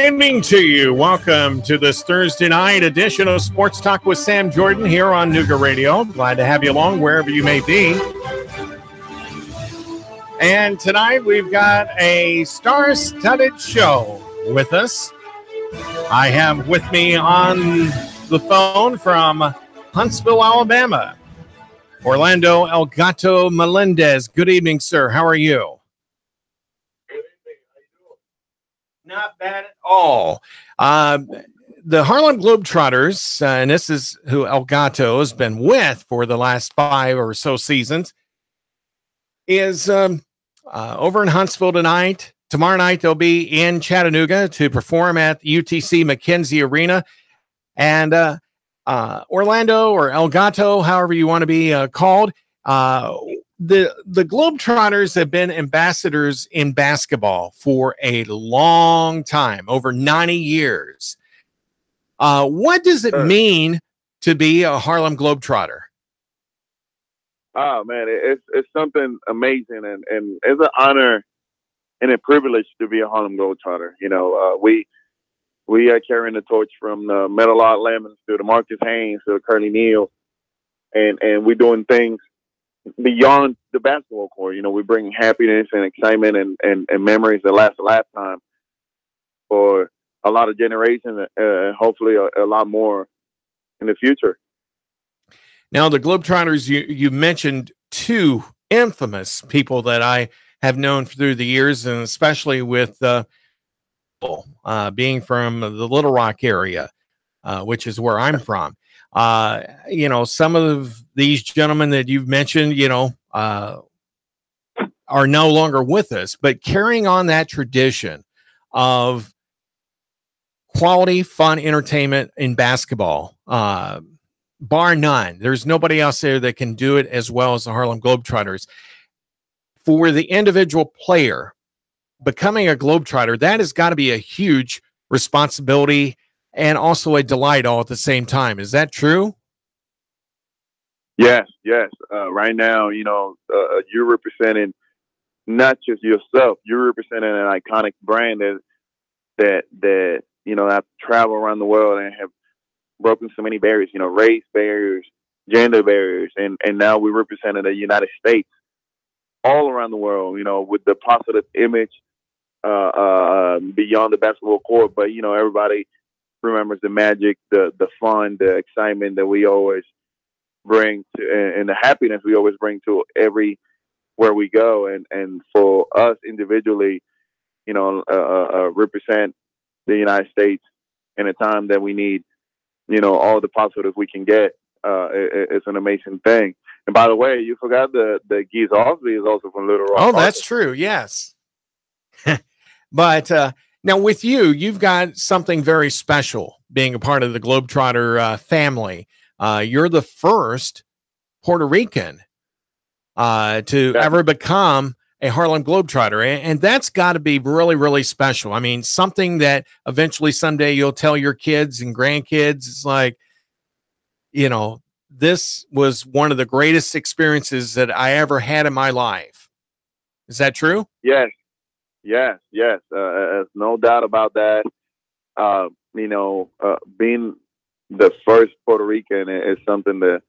evening to you. Welcome to this Thursday night edition of Sports Talk with Sam Jordan here on Nooga Radio. Glad to have you along wherever you may be. And tonight we've got a star-studded show with us. I have with me on the phone from Huntsville, Alabama, Orlando El Gato Melendez. Good evening, sir. How are you? Not bad at all. The Harlem Globetrotters, and this is who El Gato has been with for the last 5 or so seasons, is over in Huntsville tonight. Tomorrow night, they'll be in Chattanooga to perform at the UTC McKenzie Arena. And Orlando or El Gato, however you want to be called, the Globetrotters have been ambassadors in basketball for a long time, over 90 years. What does it mean to be a Harlem Globetrotter? Oh man, it's something amazing, and it's an honor and a privilege to be a Harlem Globetrotter. You know, we are carrying the torch from the Meadowlark Lemons to the Marcus Haynes to the Curly Neal, and we're doing things beyond the basketball court. You know, we bring happiness and excitement and memories that last a lifetime for a lot of generations, and hopefully a lot more in the future. Now, the Globetrotters, you mentioned two infamous people that I have known through the years, and especially with being from the Little Rock area, which is where I'm from. You know, some of these gentlemen that you've mentioned, you know, are no longer with us, but carrying on that tradition of quality, fun entertainment in basketball, bar none. There's nobody else there that can do it as well as the Harlem Globetrotters. For the individual player, becoming a Globetrotter, that has got to be a huge responsibility and also a delight all at the same time. Is that true? Yes. Right now, you know, you're representing not just yourself. You're representing an iconic brand that you know, have traveled around the world and have broken so many barriers. You know, race barriers, gender barriers, and now we're representing the United States all around the world. You know, with the positive image beyond the basketball court, but you know, everybody remembers the magic, the fun, the excitement that we always bring to, and the happiness we always bring to where we go. And for us individually, you know, represent the United States in a time that we need, you know, all the positive we can get. It's an amazing thing. And by the way, you forgot the Geese Osby is also from Little Rock. Oh, that's true. Yes. But, now, with you, you've got something very special being a part of the Globetrotter family. You're the first Puerto Rican to ever become a Harlem Globetrotter. And that's got to be really, really special. I mean, something that eventually someday you'll tell your kids and grandkids. It's like, you know, this was one of the greatest experiences that I ever had in my life. Is that true? Yes. There's no doubt about that. You know, being the first Puerto Rican is something that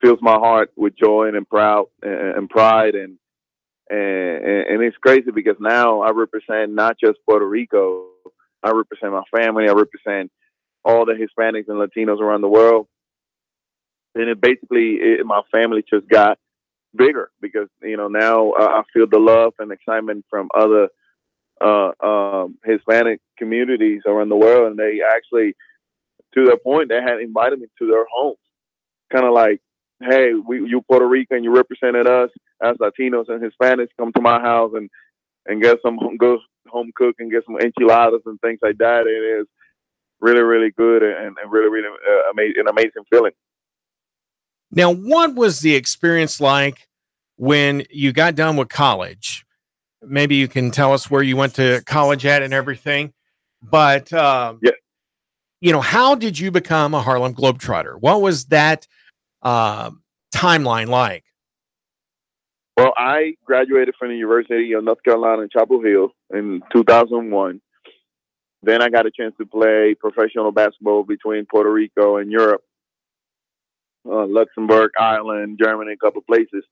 fills my heart with joy and pride, and it's crazy because now I represent not just Puerto Rico. I represent my family. I represent all the Hispanics and Latinos around the world. And my family just got bigger because, you know, now I feel the love and excitement from other Hispanic communities around the world. And they actually, to their point, they had invited me to their homes. Kind of like, hey, you Puerto Rican, you represented us as Latinos and Hispanics, come to my house and get some home cook and get some enchiladas and things like that. It is really, really good and really, really amazing feeling. Now, what was the experience like when you got done with college? Maybe you can tell us where you went to college at and everything. But, you know, how did you become a Harlem Globetrotter? What was that timeline like? Well, I graduated from the University of North Carolina in Chapel Hill in 2001. Then I got a chance to play professional basketball between Puerto Rico and Europe, Luxembourg, Ireland, Germany, a couple places.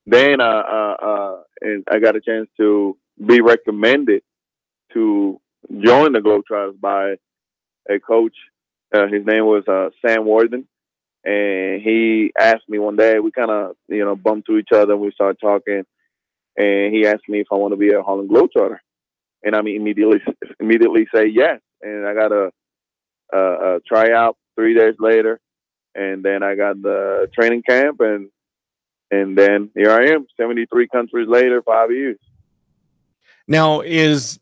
Then and I got a chance to be recommended to join the Globetrotters by a coach. His name was Sam Worthing, and he asked me one day. We kind of bumped to each other. And we started talking, and he asked me if I want to be a Harlem Globetrotter, and I immediately say yes. And I got a tryout 3 days later, and then I got the training camp, and then here I am, 73 countries later, 5 years. Now, is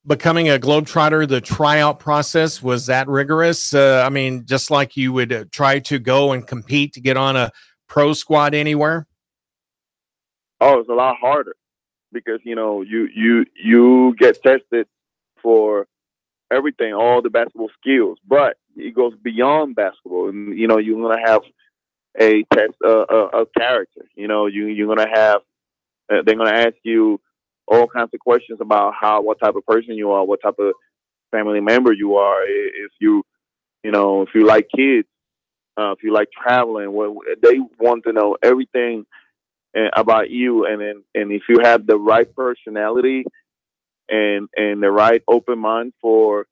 becoming a Globetrotter, the tryout process, was that rigorous? I mean, just like you would try to go and compete to get on a pro squad anywhere? Oh, it's a lot harder because, you get tested for everything, all the basketball skills, but it goes beyond basketball. And, you're going to have a test of character. You're going to have, they're going to ask you all kinds of questions about what type of person you are, what type of family member you are. If you like kids, if you like traveling, they want to know everything about you. And if you have the right personality and the right open mind for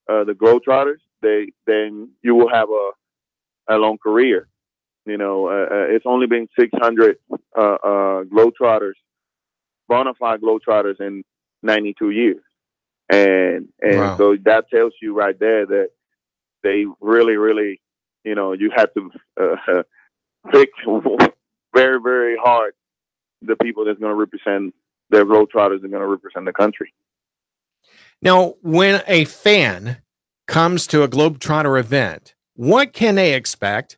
the Globetrotters, then you will have a long career. It's only been 600 Globetrotters, bona fide Globetrotters in 92 years. And wow. So that tells you right there that they really, really, you have to pick very, very hard the people that's going to represent their Globetrotters are going to represent the country. Now, when a fan comes to a Globetrotter event, what can they expect?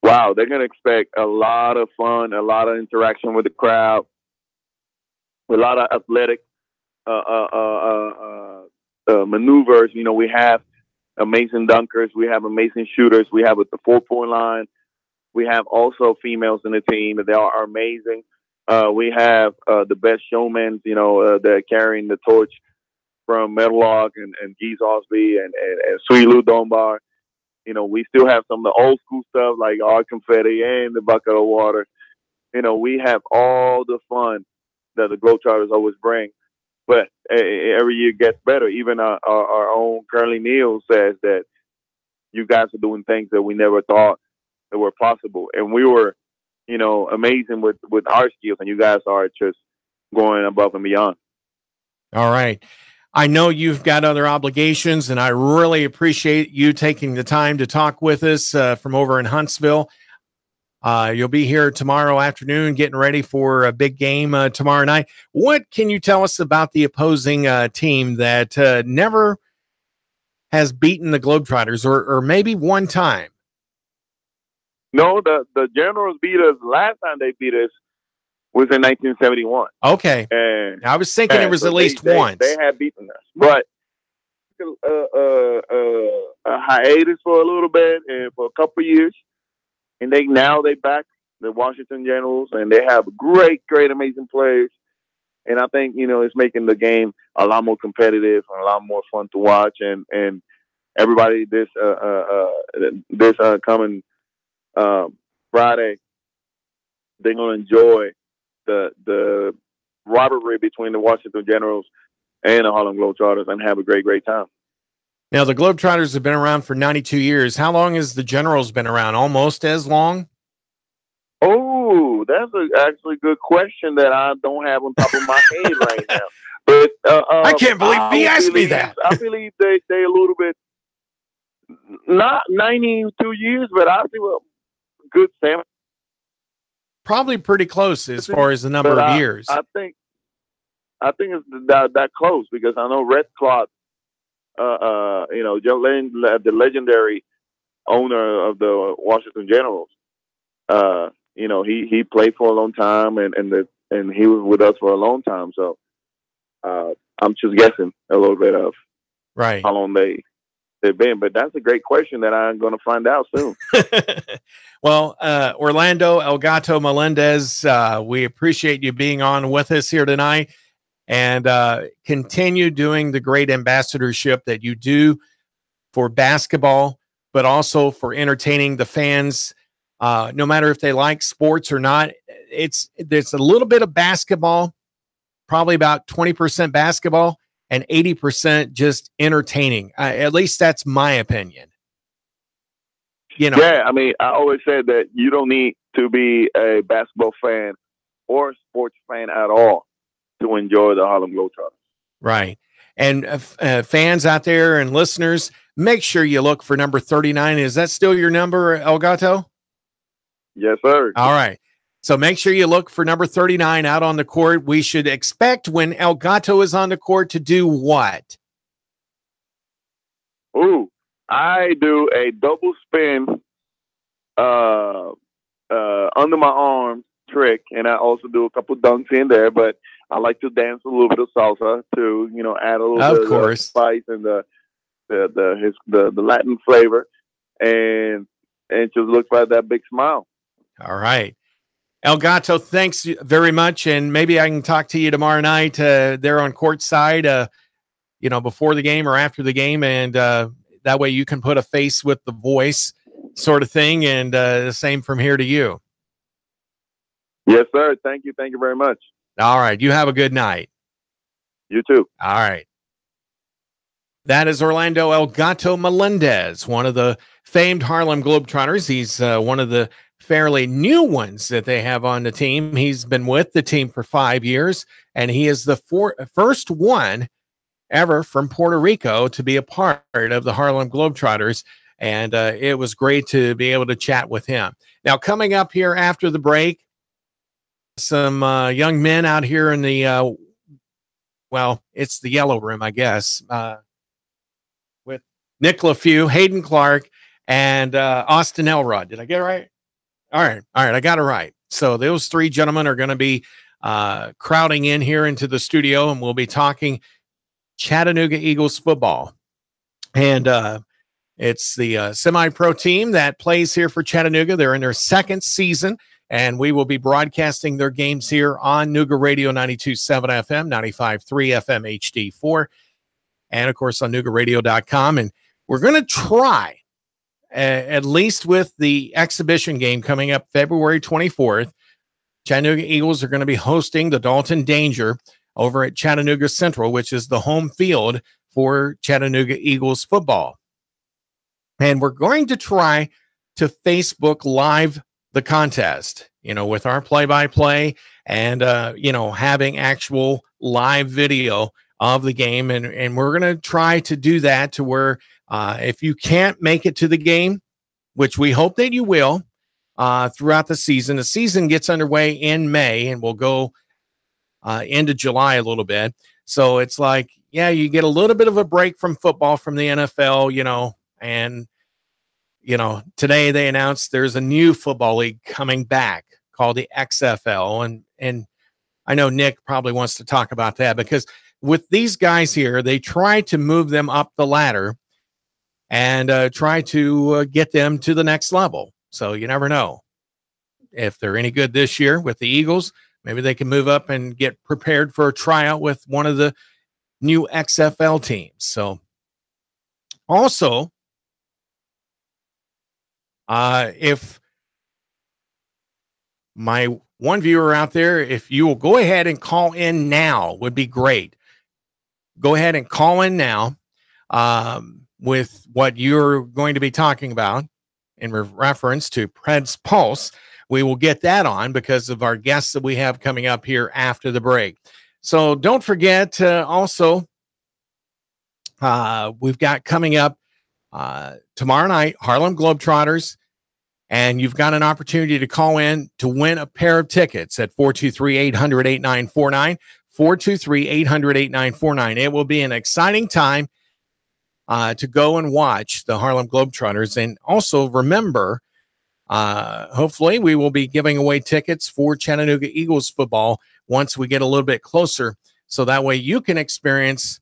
Wow, they're going to expect a lot of fun, a lot of interaction with the crowd, a lot of athletic maneuvers. We have amazing dunkers. We have amazing shooters. We have at the 4-point line. We have also females in the team. They are amazing. We have the best showmen, they're carrying the torch from Meadowlark and Geese Osby and Sweet Lou Dunbar. We still have some of the old school stuff like our confetti and the bucket of water. We have all the fun that the Globetrotters always bring. But every year gets better. Even our own Curly Neal says that you guys are doing things that we never thought that were possible. And we were, amazing with our skills, and you guys are just going above and beyond. All right. I know you've got other obligations, and I really appreciate you taking the time to talk with us from over in Huntsville. You'll be here tomorrow afternoon getting ready for a big game tomorrow night. What can you tell us about the opposing team that never has beaten the Globetrotters, or maybe one time? No, the Generals beat us. Last time they beat us was in 1971. Okay. And I was thinking it was at least once. They had beaten us. But a hiatus for a little bit and for a couple of years. And they back the Washington Generals, and they have great, amazing players. And I think, it's making the game a lot more competitive and a lot more fun to watch. And everybody this coming Friday, they're going to enjoy the rivalry between the Washington Generals and the Harlem Globetrotters and have a great time. Now, the Globetrotters have been around for 92 years. How long has the Generals been around? Almost as long? Oh, that's actually a good question that I don't have on top of my head right now. But I can't believe he asked me that. I believe they a little bit, not 92 years, but I think a good 7. Probably pretty close as far as the number of years. I think it's that close because I know Red Cloth, the legendary owner of the Washington Generals, he played for a long time and he was with us for a long time. So I'm just guessing a little bit of right how long they've been, but that's a great question that I'm going to find out soon. Well, Orlando El Gato Melendez, we appreciate you being on with us here tonight. and continue doing the great ambassadorship that you do for basketball, but also for entertaining the fans, no matter if they like sports or not. There's a little bit of basketball, probably about 20% basketball and 80% just entertaining. At least that's my opinion. Yeah, I mean, I always said that you don't need to be a basketball fan or a sports fan at all to enjoy the Harlem Globetrotters. Right. And fans out there and listeners, make sure you look for number 39. Is that still your number, El Gato? Yes, sir. All right. So make sure you look for number 39 out on the court. We should expect when El Gato is on the court to do what? Ooh, I do a double spin under my arm trick, and I also do a couple dunks in there, but I like to dance a little bit of salsa to, add a little bit of spice and the Latin flavor, and just look like that big smile. All right. El Gato, thanks very much, and maybe I can talk to you tomorrow night there on courtside, before the game or after the game, and that way you can put a face with the voice sort of thing, and the same from here to you. Yes, sir. Thank you. Thank you very much. All right. You have a good night. You too. All right. That is Orlando El Gato Melendez, one of the famed Harlem Globetrotters. He's one of the fairly new ones that they have on the team. He's been with the team for 5 years, and he is the first one ever from Puerto Rico to be a part of the Harlem Globetrotters, and it was great to be able to chat with him. Now, coming up here after the break, some young men out here in the, it's the yellow room, I guess, with Nick LaFew, Hayden Clark, and Austin Elrod. Did I get it right? All right, I got it right. So those three gentlemen are going to be crowding in here into the studio, and we'll be talking Chattanooga Eagles football. And it's the semi-pro team that plays here for Chattanooga. They're in their second season, and we will be broadcasting their games here on Nooga Radio 92.7 FM, 95.3 FM HD4, and, of course, on NoogaRadio.com. And we're going to try, at least with the exhibition game coming up February 24th, Chattanooga Eagles are going to be hosting the Dalton Danger over at Chattanooga Central, which is the home field for Chattanooga Eagles football. And we're going to try to Facebook Live the contest, with our play-by-play and, having actual live video of the game. And we're going to try to do that to where if you can't make it to the game, which we hope that you will throughout the season gets underway in May and will go into July a little bit. So it's like, you get a little bit of a break from football from the NFL, and today they announced there's a new football league coming back called the XFL. And I know Nick probably wants to talk about that, because with these guys here, they try to move them up the ladder and try to get them to the next level. So you never know. If they're any good this year with the Eagles, maybe they can move up and get prepared for a tryout with one of the new XFL teams. So also, if my one viewer out there, if you will go ahead and call in now, would be great. Go ahead and call in now with what you're going to be talking about in reference to Pred's Pulse. We will get that on because of our guests that we have coming up here after the break. So don't forget also, we've got coming up tomorrow night, Harlem Globetrotters, and you've got an opportunity to call in to win a pair of tickets at 423-800-8949, 423-800-8949. It will be an exciting time to go and watch the Harlem Globetrotters. And also remember, hopefully we will be giving away tickets for Chattanooga Eagles football once we get a little bit closer. So that way you can experience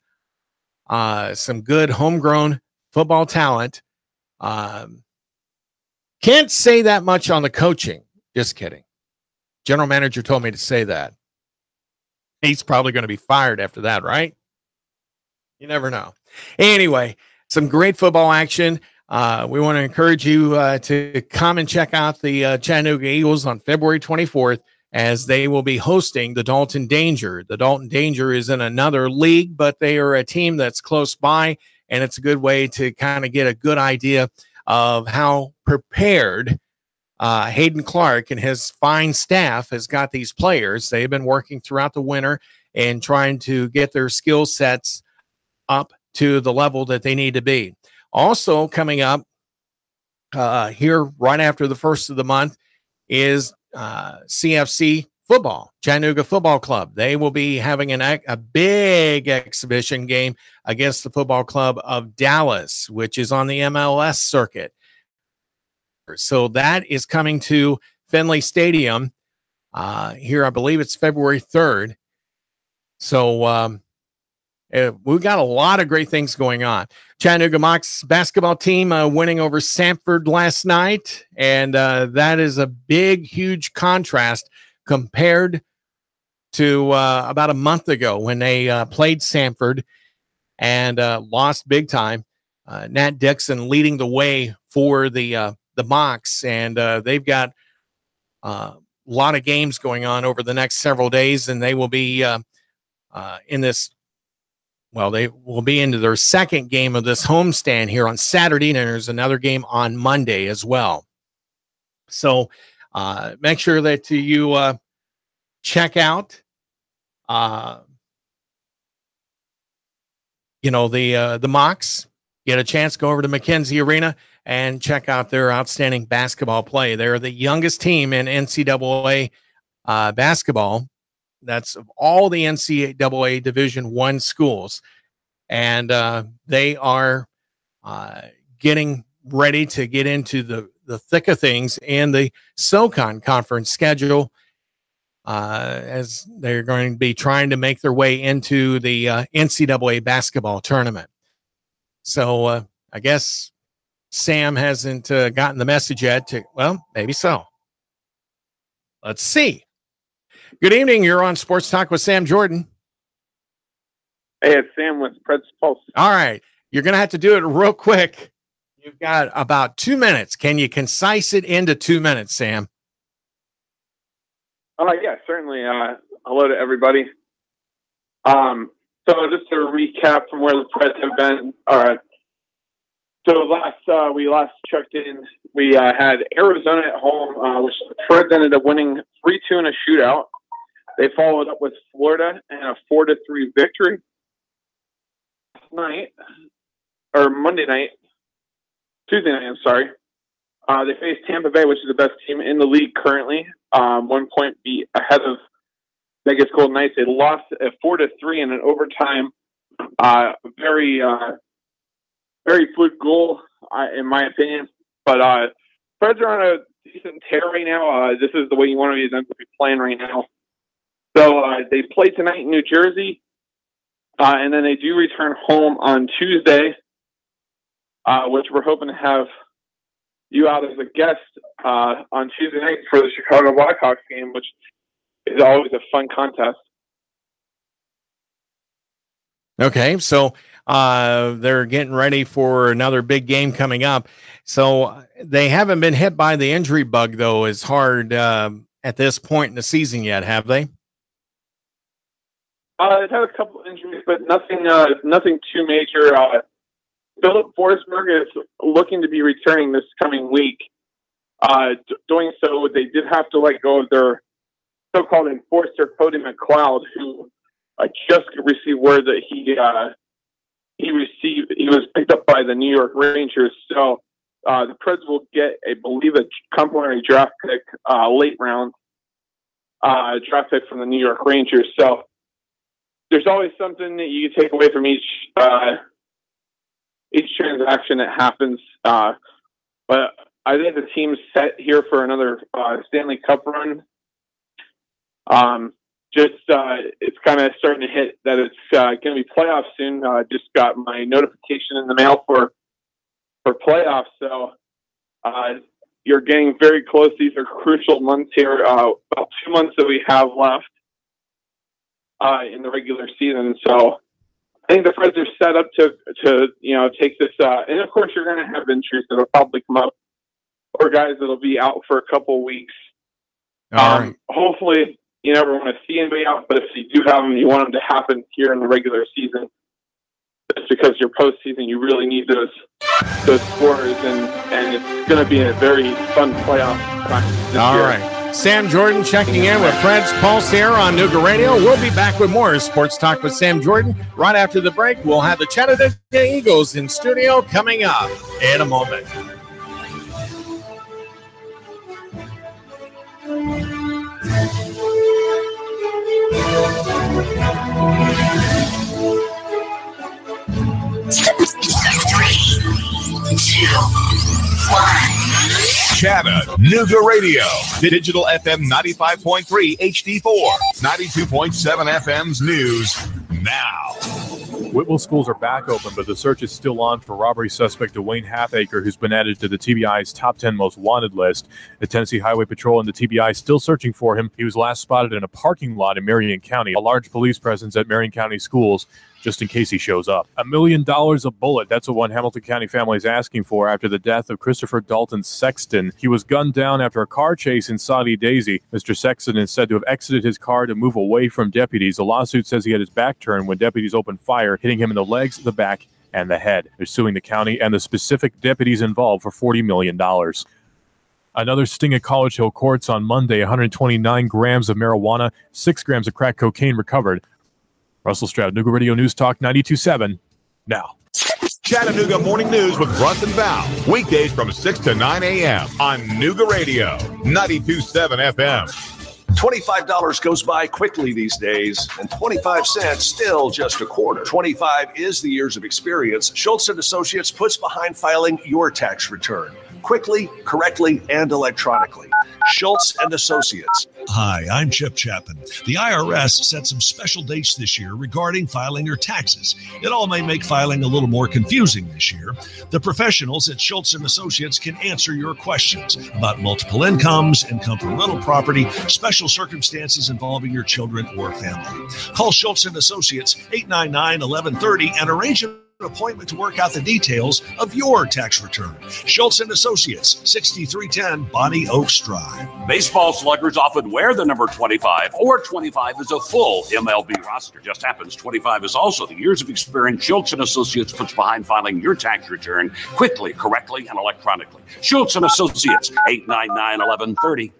some good homegrown football talent. Can't say that much on the coaching. Just kidding. General manager told me to say that. He's probably going to be fired after that, right? You never know. Anyway, some great football action. We want to encourage you to come and check out the Chattanooga Eagles on February 24th as they will be hosting the Dalton Danger. The Dalton Danger is in another league, but they are a team that's close by, and it's a good way to kind of get a good idea of how prepared Hayden Clark and his fine staff has got these players. They've been working throughout the winter and trying to get their skill sets up to the level that they need to be. Also coming up here right after the first of the month is CFC football, Chattanooga Football Club. They will be having a big exhibition game against the Football Club of Dallas, which is on the MLS circuit. So that is coming to Fenway Stadium here. I believe it's February 3rd. So we've got a lot of great things going on. Chattanooga Mocs basketball team winning over Sanford last night, and that is a big, huge contrast compared to about a month ago when they played Sanford and lost big time. Nat Dixon leading the way for the Mocs, and they've got a lot of games going on over the next several days, and they will be in this. Well, they will be into their second game of this homestand here on Saturday, and there's another game on Monday as well. So make sure that you check out, the Mocs. Get a chance, go over to McKenzie Arena and check out their outstanding basketball play. They're the youngest team in NCAA basketball. That's of all the NCAA Division I schools. And they are getting ready to get into the thick of things in the SoCon conference schedule as they're going to be trying to make their way into the NCAA basketball tournament. So I guess Sam hasn't gotten the message yet. Well, maybe so. Let's see. Good evening. You're on Sports Talk with Sam Jordan. Hey, it's Sam with Preds Pulse. All right. You're going to have to do it real quick. You've got about 2 minutes. Can you concise it into 2 minutes, Sam? Yeah, certainly. Hello to everybody. So just to recap from where the Preds have been. All right. So we last checked in. We had Arizona at home, which the Preds ended up winning 3-2 in a shootout. They followed up with Florida and a 4-3 victory. Tuesday night, I'm sorry. They faced Tampa Bay, which is the best team in the league currently. 1 point ahead of Vegas Golden Knights. They lost at 4-3 in an overtime. Very fluke goal, in my opinion. But Preds are on a decent tear right now. This is the way you want to be playing right now. So they play tonight in New Jersey, and then they do return home on Tuesday, which we're hoping to have you out as a guest on Tuesday night for the Chicago Blackhawks game, which is always a fun contest. Okay, so they're getting ready for another big game coming up. So they haven't been hit by the injury bug, though, as hard at this point in the season yet, have they? They've had a couple injuries, but nothing too major. Philip Forsberg is looking to be returning this coming week. Doing so, they did have to let go of their so-called enforcer, Cody McLeod, who just received word that he was picked up by the New York Rangers. So the Preds will get, I believe, a complimentary draft pick, late round draft pick from the New York Rangers. So there's always something that you can take away from each transaction that happens. But I think the team's set here for another Stanley Cup run. It's kind of starting to hit that it's going to be playoffs soon. Just got my notification in the mail for playoffs. So you're getting very close. These are crucial months here. About 2 months that we have left. in the regular season. So I think the Freds are set up to take this. And of course, you're going to have injuries that'll probably come up, or guys that'll be out for a couple weeks. All right. Hopefully, you never want to see anybody out, but if you do have them, you want them to happen here in the regular season. Just because your postseason, you really need those scores, and it's going to be a very fun playoff this year. All right. Sam Jordan checking in with Fred's Pulse here on Nooga Radio. We'll be back with more Sports Talk with Sam Jordan right after the break. We'll have the Chattanooga Eagles in studio coming up in a moment. Chattanooga Radio. Digital FM 95.3 HD4. 92.7 FM's news now. Whitwell schools are back open, but the search is still on for robbery suspect Dwayne Halfacre, who's been added to the TBI's top 10 most wanted list. The Tennessee Highway Patrol and the TBI still searching for him. He was last spotted in a parking lot in Marion County. A large police presence at Marion County schools, just in case he shows up. $1 million a bullet. That's what one Hamilton County family is asking for after the death of Christopher Dalton Sexton. He was gunned down after a car chase in Saudi Daisy. Mr. Sexton is said to have exited his car to move away from deputies. The lawsuit says he had his back turned when deputies opened fire, hitting him in the legs, the back, and the head. They're suing the county and the specific deputies involved for $40 million. Another sting at College Hill courts on Monday. 129 grams of marijuana, 6 grams of crack cocaine recovered. Russell Stroud, Nooga Radio News Talk 92.7 now. Chattanooga Morning News with Russ and Val. Weekdays from 6 to 9 a.m. on Nooga Radio 92.7 FM. $25 goes by quickly these days, and 25 cents still just a quarter. 25 is the years of experience Schultz & Associates puts behind filing your tax return. Quickly, correctly, and electronically. Schultz & Associates. Hi, I'm Chip Chapman. The IRS set some special dates this year regarding filing your taxes. It all may make filing a little more confusing this year. The professionals at Schultz & Associates can answer your questions about multiple incomes, income from rental property, special circumstances involving your children or family. Call Schultz & Associates 899-1130 and arrange an appointment to work out the details of your tax return. Schultz & Associates, 6310 Bonnie Oaks Drive. Baseball sluggers often wear the number 25, or 25 is a full MLB roster. Just happens 25 is also the years of experience Schultz & Associates puts behind filing your tax return quickly, correctly, and electronically. Schultz & Associates, 899-1130.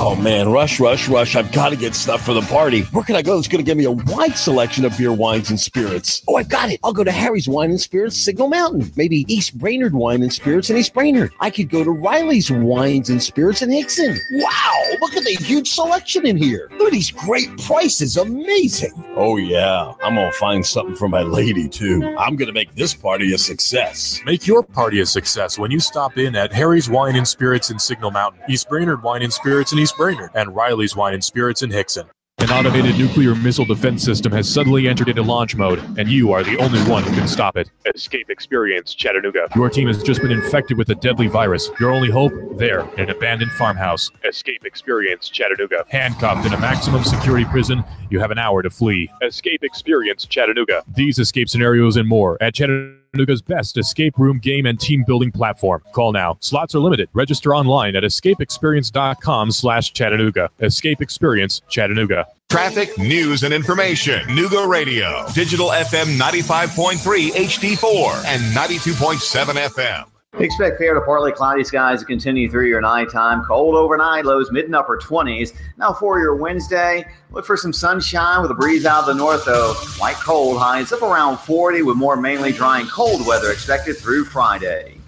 Oh, man, rush. I've got to get stuff for the party. Where can I go that's going to give me a wide selection of beer, wines, and spirits? Oh, I've got it. I'll go to Harry's Wine and Spirits, Signal Mountain. Maybe East Brainerd Wine and Spirits in East Brainerd. I could go to Riley's Wines and Spirits in Hickson. Wow, look at the huge selection in here. Look at these great prices. Amazing. Oh, yeah, I'm going to find something for my lady, too. I'm going to make this party a success. Make your party a success when you stop in at Harry's Wine and Spirits in Signal Mountain, East Brainerd Wine and Spirits in East Brainerd, and Riley's Wine and Spirits in Hickson. An automated nuclear missile defense system has suddenly entered into launch mode, and you are the only one who can stop it. Escape Experience Chattanooga. Your team has just been infected with a deadly virus. Your only hope? There, in an abandoned farmhouse. Escape Experience Chattanooga. Handcuffed in a maximum security prison, you have an hour to flee. Escape Experience Chattanooga. These escape scenarios and more at Chattanooga's best escape room game and team building platform. Call now. Slots are limited. Register online at escapeexperience.com/Chattanooga. Escape Experience Chattanooga. Traffic, news, and information. Nooga Radio. Digital FM 95.3 HD4 and 92.7 FM. Expect fair to partly cloudy skies to continue through your nighttime. Cold overnight, lows mid and upper 20s. Now for your Wednesday, look for some sunshine with a breeze out of the north, though. Light cold, highs up around 40 with more mainly dry and cold weather expected through Friday.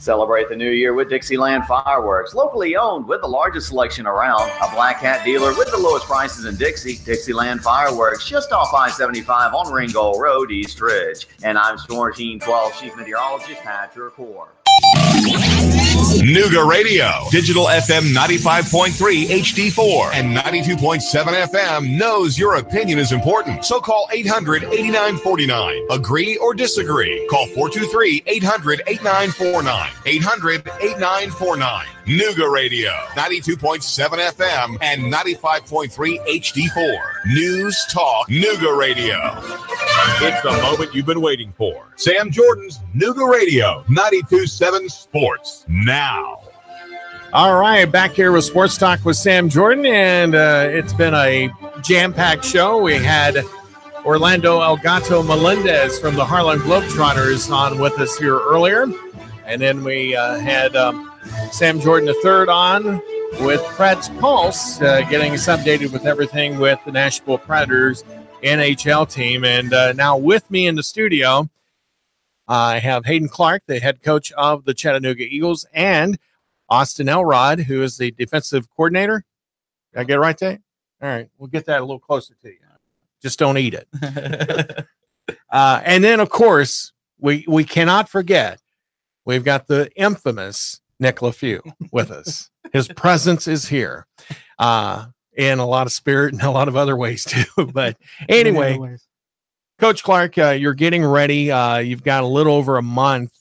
Celebrate the new year with Dixieland Fireworks. Locally owned with the largest selection around. A Black Hat dealer with the lowest prices in Dixie. Dixieland Fireworks just off I-75 on Ringgold Road, East Ridge. And I'm Storm Team 12 Chief Meteorologist Patrick Core. Nooga Radio, digital FM 95.3 HD4 and 92.7 FM knows your opinion is important. So call 800-8949. Agree or disagree? Call 423-800-8949. 800-8949. Nooga Radio, 92.7 FM and 95.3 HD4. News Talk Nooga Radio. It's the moment you've been waiting for. Sam Jordan's Nooga Radio, 92.7 Sports Now. All right, back here with Sports Talk with Sam Jordan, and it's been a jam-packed show. We had Orlando Elgato Melendez from the Harlem Globetrotters on with us here earlier, and then we had Sam Jordan III on with Preds Pulse, getting us updated with everything with the Nashville Predators NHL team. And now with me in the studio, I have Hayden Clark, the head coach of the Chattanooga Eagles, and Austin Elrod, who is the defensive coordinator. Did I get it right there? All right, we'll get that a little closer to you. Just don't eat it. And then, of course, we cannot forget, we've got the infamous Nick LaFew with us. His presence is here in a lot of spirit and a lot of other ways too. But anyway, Coach Clark, you're getting ready. You've got a little over a month,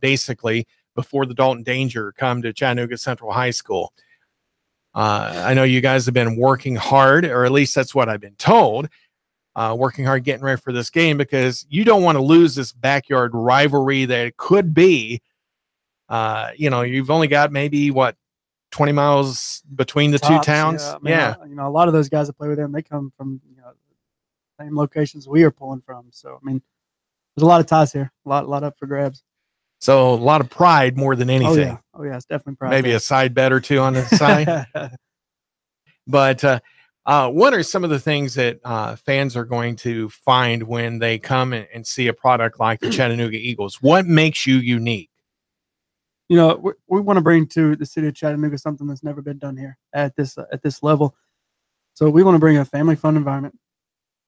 basically, before the Dalton Danger come to Chattanooga Central High School. I know you guys have been working hard, or at least that's what I've been told, working hard getting ready for this game, because you don't want to lose this backyard rivalry that it could be. You've only got maybe, 20 miles between the two towns? Yeah. A lot of those guys that play with them, they come from the same locations we are pulling from. So, there's a lot of ties here, a lot up for grabs. So a lot of pride more than anything. Oh yeah, it's definitely pride. Maybe a side bet or two on the side. But what are some of the things that fans are going to find when they come and see a product like the Chattanooga Eagles? What makes you unique? We want to bring to the city of Chattanooga something that's never been done here at this level. So we want to bring a family fun environment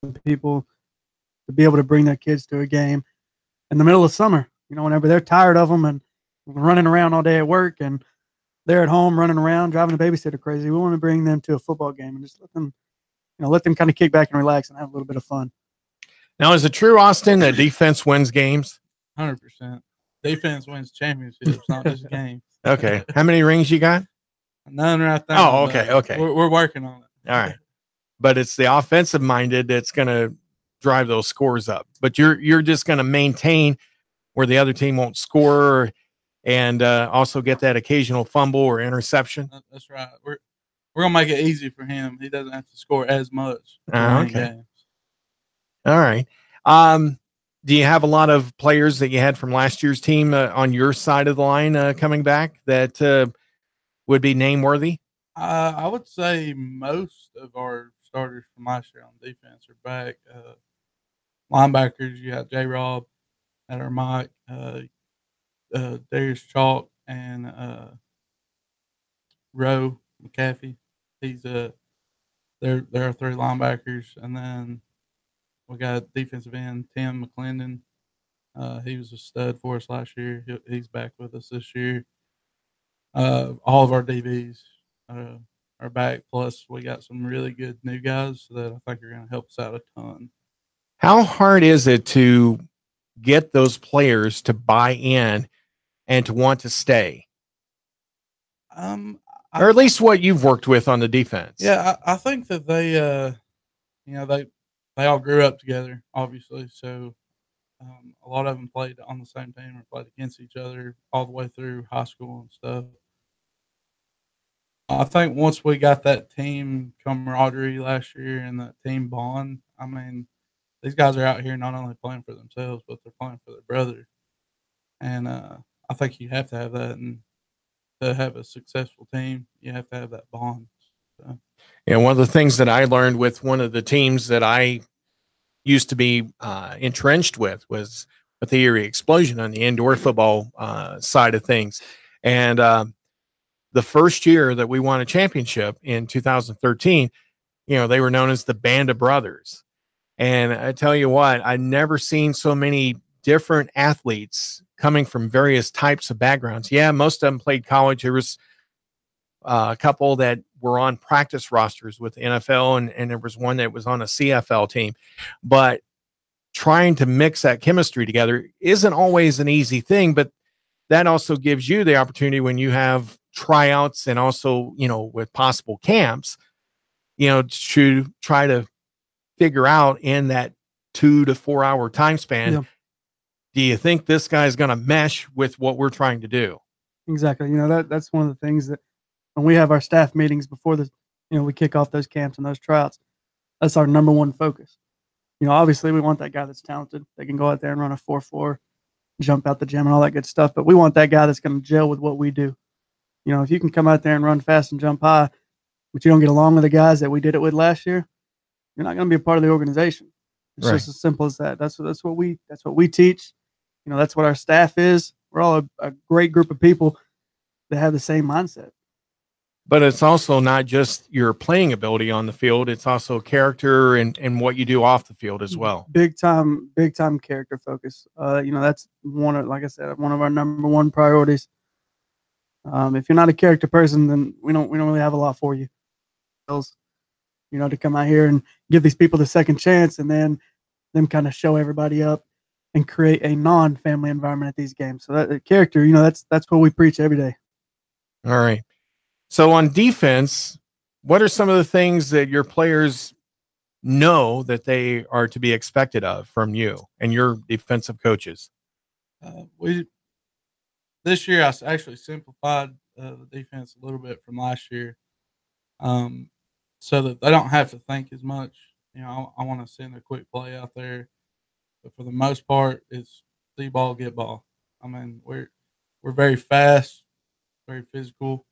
for people to be able to bring their kids to a game in the middle of summer. Whenever they're tired of them and running around all day at work, and they're at home running around, driving the babysitter crazy, we want to bring them to a football game and just let them kind of kick back and relax and have a little bit of fun. Now, is it true, Austin, that defense wins games? 100%. Defense wins championships, not just games. Okay. How many rings you got? None right there. Oh, okay. We're working on it. All right. But it's the offensive minded that's going to drive those scores up. But you're just going to maintain where the other team won't score, and also get that occasional fumble or interception. That's right. We're gonna make it easy for him. He doesn't have to score as much. Okay. Games. All right. Do you have a lot of players that you had from last year's team on your side of the line coming back that would be name worthy? I would say most of our starters from last year on defense are back. Linebackers, you got J-Rob at our Mike, Darius Chalk, and Roe McAfee. He's they're our three linebackers, and then we got defensive end Tim McClendon. He was a stud for us last year. He's back with us this year. All of our DBs are back. Plus, we got some really good new guys that I think are going to help us out a ton. How hard is it to get those players to buy in and to want to stay? Or at least what you've worked with on the defense. Yeah, I think that they all grew up together, obviously. So a lot of them played on the same team or played against each other all the way through high school and stuff. I think once we got that team camaraderie last year and that team bond, these guys are out here not only playing for themselves, but they're playing for their brother. And I think you have to have that. And to have a successful team, you have to have that bond. So. And one of the things that I learned with one of the teams that I used to be entrenched with was with the Erie Explosion on the indoor football side of things. And the first year that we won a championship in 2013, they were known as the Band of Brothers. And I tell you what, I've never seen so many different athletes coming from various types of backgrounds. Yeah, most of them played college. There was a couple that were on practice rosters with the NFL, and there was one that was on a CFL team. But trying to mix that chemistry together isn't always an easy thing, but that also gives you the opportunity when you have tryouts and also, with possible camps, to try to figure out in that 2 to 4 hour time span, Yeah. do you think this guy's going to mesh with what we're trying to do? Exactly. That's one of the things that when we have our staff meetings before we kick off those camps and those tryouts, that's our number one focus. Obviously we want that guy that's talented. They can go out there and run a 4.4, jump out the gym and all that good stuff. But we want that guy that's going to gel with what we do. If you can come out there and run fast and jump high, but you don't get along with the guys that we did it with last year, you're not going to be a part of the organization. It's Right. just as simple as that. That's what we teach. That's what our staff is. We're all a great group of people that have the same mindset. But it's also not just your playing ability on the field. It's also character and what you do off the field as well. Big time character focus. That's like I said, one of our number one priorities. If you're not a character person, then we don't really have a lot for you. To come out here and give these people the second chance, and then them kind of show everybody up and create a non-family environment at these games. So that character, that's what we preach every day. All right. So on defense, what are some of the things that your players know that they are to be expected of from you and your defensive coaches? This year I actually simplified the defense a little bit from last year, so that they don't have to think as much. I want to send a quick play out there, but for the most part, it's see ball, get ball. I mean, we're very fast, very physical.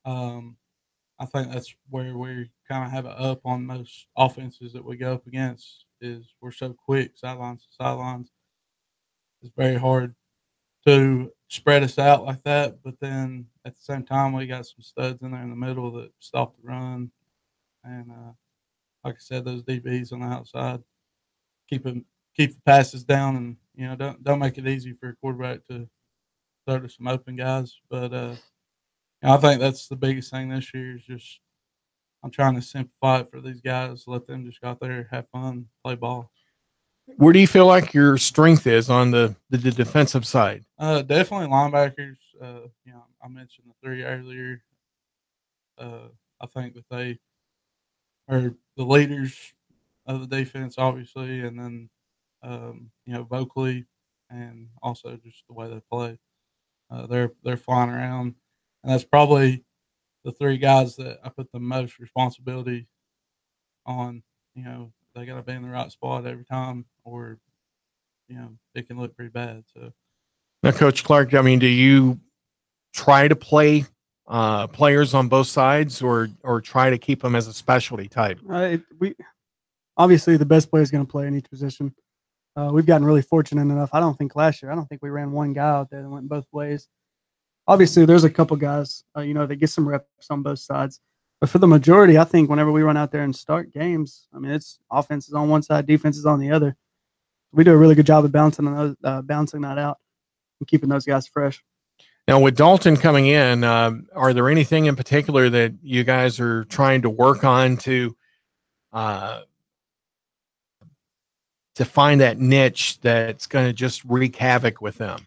I think that's where we kind of have it up on most offenses that we go up against is we're so quick, sidelines to sidelines. It's very hard to spread us out like that, but then at the same time, we got some studs in there in the middle that stop the run. And like I said, those DBs on the outside keep the passes down, and don't make it easy for a quarterback to throw to some open guys. But I think that's the biggest thing this year is just I'm trying to simplify it for these guys, let them just go out there, have fun, play ball. Where do you feel like your strength is on the defensive side? Definitely linebackers. I mentioned the 3 earlier. I think that they are the leaders of the defense, obviously, and then vocally and also just the way they play. They're flying around, and that's probably the 3 guys that I put the most responsibility on. They got to be in the right spot every time, or it can look pretty bad. So Now, Coach Clark, I mean, do you try to play players on both sides, or try to keep them as a specialty type? We obviously the best player is going to play in each position. We've gotten really fortunate enough. I don't think we ran one guy out there that went both ways. Obviously, there's a couple guys, that get some reps on both sides. But for the majority, I think whenever we run out there and start games, I mean, it's offense is on one side, defense is on the other. We do a really good job of bouncing that out and keeping those guys fresh. Now, with Dalton coming in, are there anything in particular that you guys are trying to work on to find that niche that's going to just wreak havoc with them?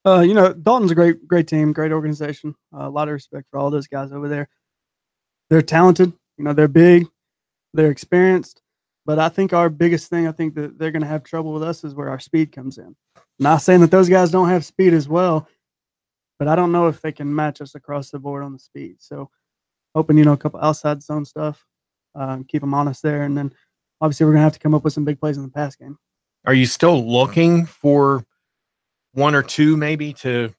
Dalton's a great team, great organization. A lot of respect for all those guys over there. They're talented. They're big. They're experienced. But I think our biggest thing, I think that they're going to have trouble with us is where our speed comes in. Not saying that those guys don't have speed as well, but I don't know if they can match us across the board on the speed. So hoping, a couple outside zone stuff, keep them honest there. And then obviously we're going to have to come up with some big plays in the pass game. Are you still looking for one or two maybe to,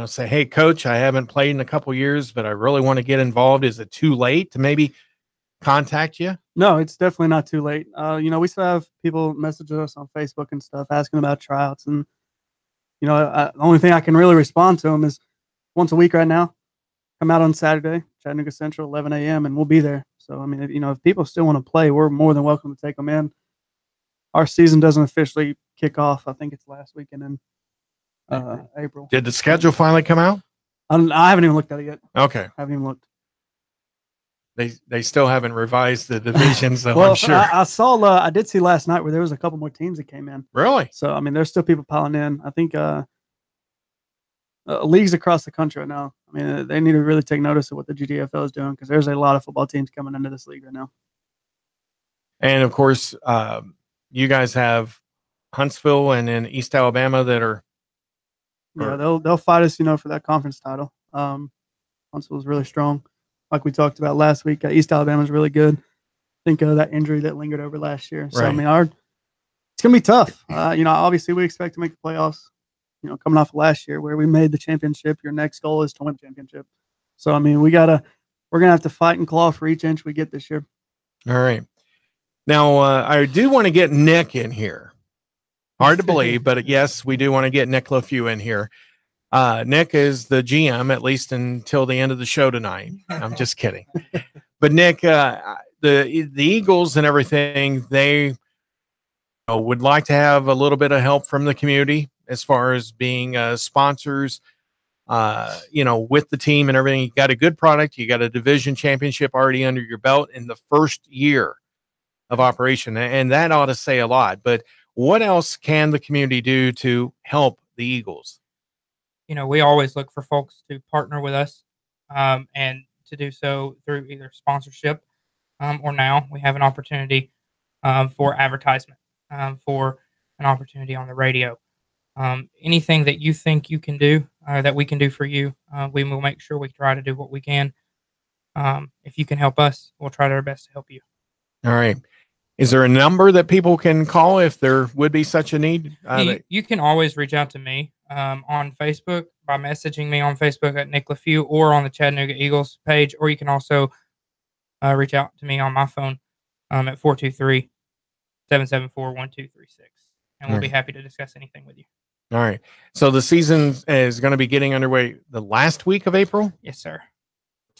say, hey, coach, I haven't played in a couple years, but I really want to get involved? Is it too late to maybe contact you? No, it's definitely not too late. We still have people message us on Facebook and stuff asking about tryouts. And, the only thing I can really respond to them is once a week right now. Come out on Saturday, Chattanooga Central, 11 a.m., and we'll be there. So, I mean, if people still want to play, we're more than welcome to take them in. Our season doesn't officially kick off. I think it's last weekend April. Did the schedule finally come out? I haven't even looked at it yet. Okay. I haven't even looked. They still haven't revised the divisions, though. Well, I'm sure. I saw. I did see last night where there was a couple more teams that came in. Really? So I mean, there's still people piling in. I think leagues across the country right now. I mean, they need to really take notice of what the GDFL is doing because there's a lot of football teams coming into this league right now. And of course, you guys have Huntsville and in East Alabama that are. Yeah, they'll fight us, for that conference title. Huntsville's really strong, like we talked about last week. East Alabama's really good. I think that injury that lingered over last year. So right. I mean, it's gonna be tough. Obviously we expect to make the playoffs. Coming off of last year where we made the championship, your next goal is to win the championship. So I mean, we're gonna have to fight and claw for each inch we get this year. All right. Now I do want to get Nick in here. Hard to believe, but yes, we do want to get Nick LaFew in here. Nick is the GM, at least until the end of the show tonight. I'm just kidding. But Nick, the Eagles and everything, they would like to have a little bit of help from the community as far as being sponsors, with the team and everything. You got a good product. You got a division championship already under your belt in the first year of operation, and that ought to say a lot. But what else can the community do to help the Eagles? We always look for folks to partner with us, and to do so through either sponsorship, or now we have an opportunity for advertisement, for an opportunity on the radio. Anything that you think you can do, that we can do for you, we will make sure we try to do what we can. If you can help us, we'll try our best to help you. All right. Is there a number that people can call if there would be such a need? You can always reach out to me on Facebook by messaging me on Facebook at Nick LaFew or on the Chattanooga Eagles page, or you can also reach out to me on my phone at 423-774-1236, and we'll be happy to discuss anything with you. All right. So the season is going to be getting underway the last week of April? Yes, sir.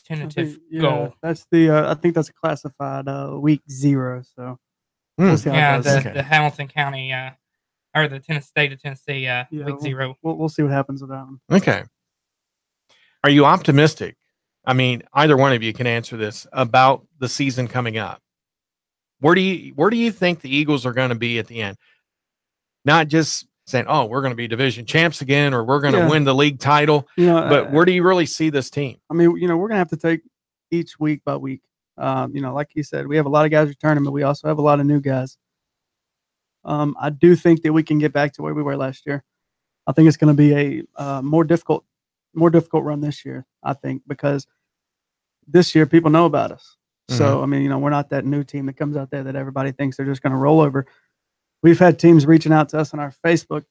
Tentative goal. That's I think that's a classified week 0. So we'll see how it goes. The Hamilton County or the state of Tennessee week 0. We'll see what happens with that one. Okay. Are you optimistic? I mean, either one of you can answer this about the season coming up. Where do you think the Eagles are going to be at the end? Not just saying, "Oh, we're going to be division champs again," or "We're going to win the league title." But where do you really see this team? I mean, we're going to have to take each week by week. Like you said, we have a lot of guys returning, but we also have a lot of new guys. I do think that we can get back to where we were last year. I think it's going to be a more difficult run this year. I think because this year people know about us. So I mean, we're not that new team that comes out there that everybody thinks they're just going to roll over. We've had teams reaching out to us on our Facebook.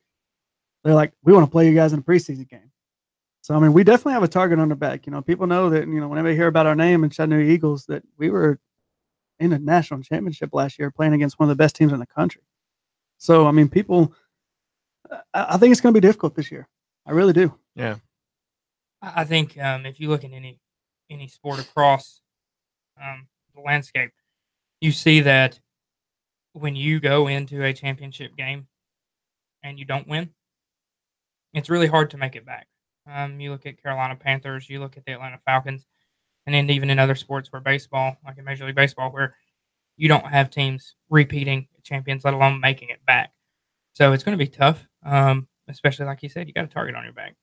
They're like, "We want to play you guys in a preseason game." So, I mean, we definitely have a target on our back. People know that, whenever they hear about our name in Chattanooga Eagles, that we were in a national championship last year playing against one of the best teams in the country. So, I mean, I think it's going to be difficult this year. I really do. Yeah. I think if you look at any sport across the landscape, you see that when you go into a championship game and you don't win, it's really hard to make it back. You look at Carolina Panthers, you look at the Atlanta Falcons, and then even in other sports where baseball, like in Major League Baseball, where you don't have teams repeating champions, let alone making it back. So it's going to be tough, especially like you said, you got a target on your back.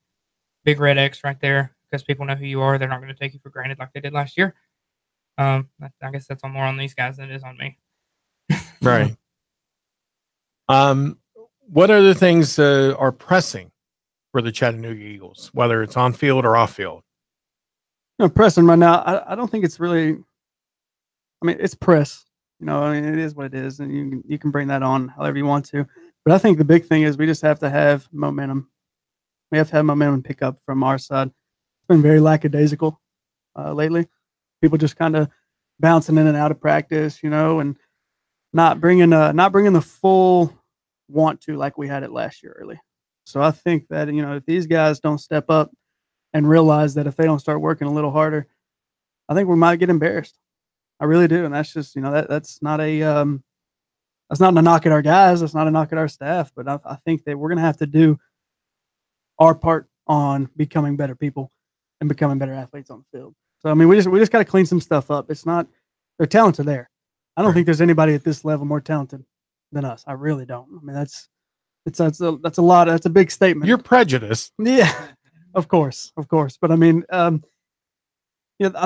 Big red X right there because people know who you are. They're not going to take you for granted like they did last year. I guess that's more on these guys than it is on me. Right. What other things are pressing for the Chattanooga Eagles, whether it's on field or off field? Pressing right now, I don't think it's really. I mean, it's press. I mean, it is what it is, and you can bring that on however you want to. But I think the big thing is we just have to have momentum. We have to have momentum pick up from our side. It's been very lackadaisical lately. People just kind of bouncing in and out of practice, and not bringing the full want to like we had it last year early. So I think that if these guys don't step up and realize that if they don't start working a little harder, I think we might get embarrassed. I really do, and that's just that's not a knock at our guys. That's not a knock at our staff. But I think that we're going to have to do our part on becoming better people and becoming better athletes on the field. So I mean, we just got to clean some stuff up. It's not their talents are there. I don't think there's anybody at this level more talented than us. I really don't. I mean, that's a lot. That's a big statement. You're prejudiced. Yeah, of course. But I mean, I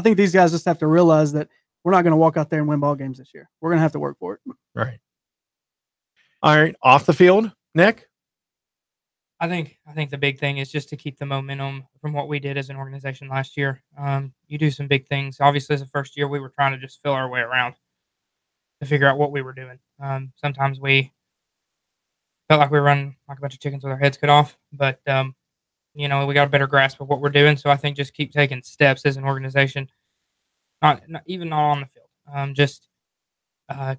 think these guys just have to realize that we're not going to walk out there and win ball games this year. We're going to have to work for it. Right. All right. Off the field, Nick? I think the big thing is just to keep the momentum from what we did as an organization last year. You do some big things. Obviously, as the first year, we were trying to just feel our way around to figure out what we were doing. Sometimes we felt like we were running like a bunch of chickens with our heads cut off, but we got a better grasp of what we're doing. So I think just keep taking steps as an organization, not on the field. Just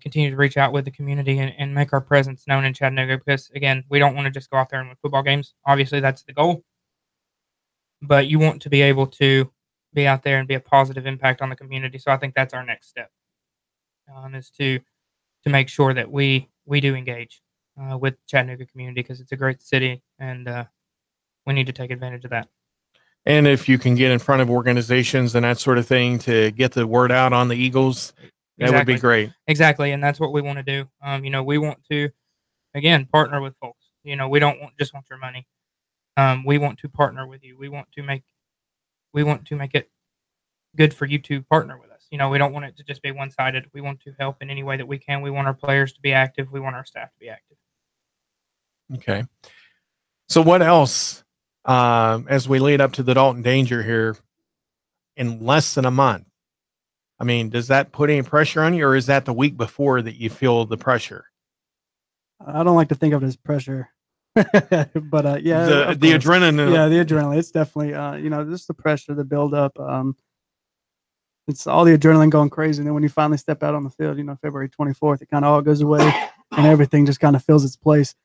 continue to reach out with the community and make our presence known in Chattanooga, because again, we don't want to just go out there and win football games. Obviously that's the goal, but you want to be able to be out there and be a positive impact on the community. So I think that's our next step, is to make sure that we do engage with Chattanooga community, because it's a great city and we need to take advantage of that. And if you can get in front of organizations and that sort of thing to get the word out on the Eagles, that would be great. Exactly. And that's what we want to do. We want to, again, partner with folks. We don't just want your money. We want to partner with you. We want to make it good for you to partner with us. We don't want it to just be one-sided. We want to help in any way that we can. We want our players to be active. We want our staff to be active. Okay. So what else, as we lead up to the Dalton Danger here in less than a month? I mean, does that put any pressure on you, or is that the week before that you feel the pressure? I don't like to think of it as pressure, but yeah, the adrenaline. Yeah, the adrenaline. It's definitely, just the pressure, the build up. It's all the adrenaline going crazy, and then when you finally step out on the field, February 24th, it kind of all goes away, and everything just kind of fills its place.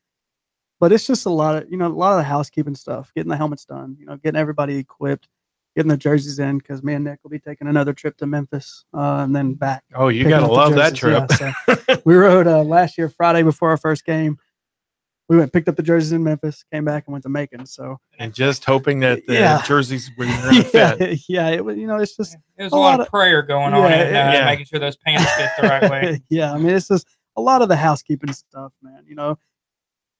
But it's just a lot of the housekeeping stuff, getting the helmets done, getting everybody equipped, getting the jerseys in, because me and Nick will be taking another trip to Memphis and then back. Oh, you got to love that trip. Yeah, so we rode last year, Friday before our first game. We went, picked up the jerseys in Memphis, came back and went to Macon. So, and just hoping that the jerseys were going to fit. Yeah, it was, it's just. It was a lot of prayer going on and making sure those pants fit the right way. Yeah, I mean, it's just a lot of the housekeeping stuff, man.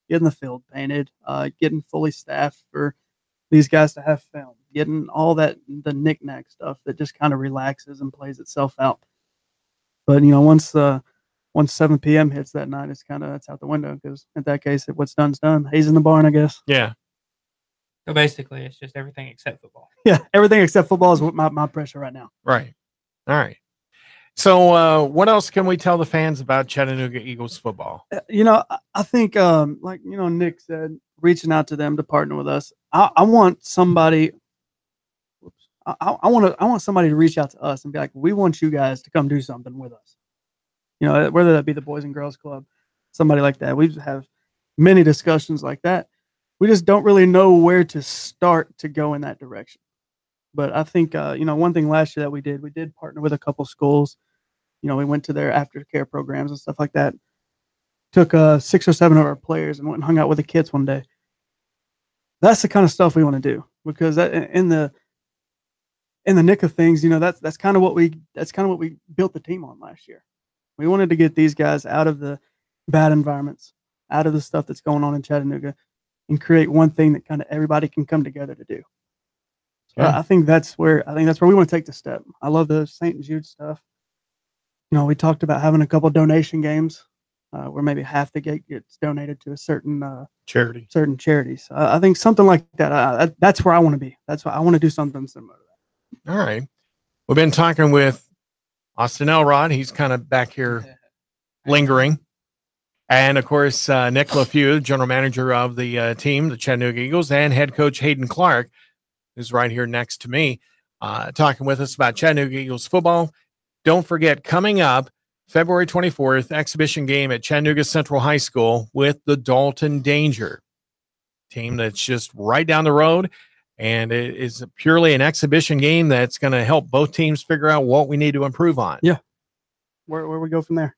Getting the field painted, getting fully staffed for these guys to have film, getting all that, the knick-knack stuff that just kind of relaxes and plays itself out. But, once 7 p.m. hits that night, it's out the window, because in that case, what's done's done. Hayes in the barn, I guess. Yeah. So basically, it's just everything except football. Yeah, everything except football is my pressure right now. Right. All right. So what else can we tell the fans about Chattanooga Eagles football? I think, like, Nick said, reaching out to them to partner with us. I want somebody. I want somebody to reach out to us and be like, we want you guys to come do something with us. Whether that be the Boys and Girls Club, somebody like that. We have many discussions like that. We just don't really know where to start to go in that direction. But I think, one thing last year that we did partner with a couple schools. We went to their aftercare programs and stuff like that. Took 6 or 7 of our players and went and hung out with the kids one day. That's the kind of stuff we want to do, because that, in the nick of things, that's kind of what we built the team on last year. We wanted to get these guys out of the bad environments, out of the stuff that's going on in Chattanooga, and create one thing that kind of everybody can come together to do. So I think that's where we want to take the step. I love the St. Jude stuff. We talked about having a couple donation games where maybe half the gate gets donated to a certain charity. Certain charities. I think something like that. That's where I want to be. That's why I want to do something similar to that. All right. We've been talking with Austin Elrod. He's kind of back here lingering. And, of course, Nick LaFew, general manager of the team, the Chattanooga Eagles, and head coach Hayden Clark, who's right here next to me, talking with us about Chattanooga Eagles football. Don't forget, coming up, February 24th, exhibition game at Chattanooga Central High School with the Dalton Danger team that's just right down the road. And it is purely an exhibition game that's going to help both teams figure out what we need to improve on. Yeah. Where we go from there?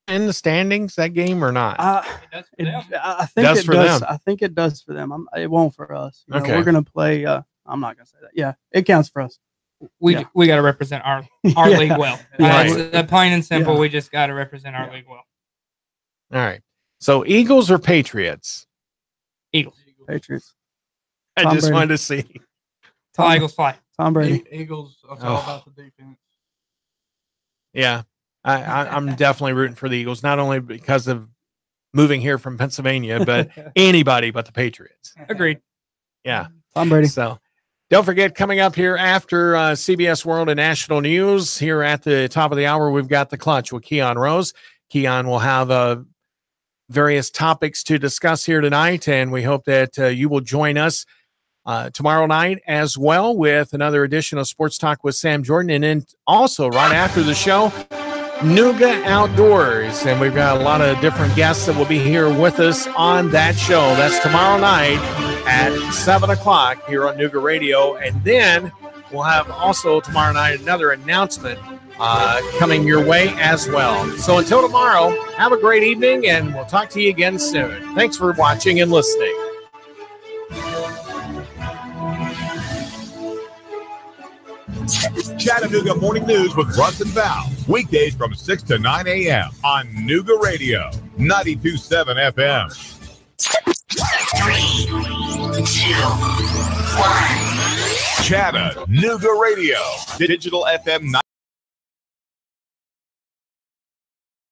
in the standings that game or not? I think it does. I think it does for them. It won't for us. You know, we're going to play. I'm not going to say that. Yeah, it counts for us. We got to represent our league well. Right. Plain and simple. We just got to represent our league well. All right. So Eagles or Patriots? Eagles. Patriots. I Tom just Brady. wanted to see. Eagles fly. Tom Brady. Eagles. It's all about the defense. Yeah, I'm definitely rooting for the Eagles, not only because of moving here from Pennsylvania, but anybody but the Patriots. Agreed. Yeah. Tom Brady. So don't forget, coming up here after CBS World and National News, here at the top of the hour, we've got The Clutch with Keon Rose. Keon will have various topics to discuss here tonight, and we hope that you will join us tomorrow night as well with another edition of Sports Talk with Sam Jordan. And then also right after the show, Nooga Outdoors. And we've got a lot of different guests that will be here with us on that show. That's tomorrow night at 7 o'clock here on Nooga Radio. And then we'll have also tomorrow night another announcement coming your way as well. So until tomorrow, have a great evening, and we'll talk to you again soon. Thanks for watching and listening. Chattanooga Morning News with Russ and Val. Weekdays from 6 to 9 a.m. on Nooga Radio, 92.7 FM. 3, 2, 1. Chattanooga Radio, Digital FM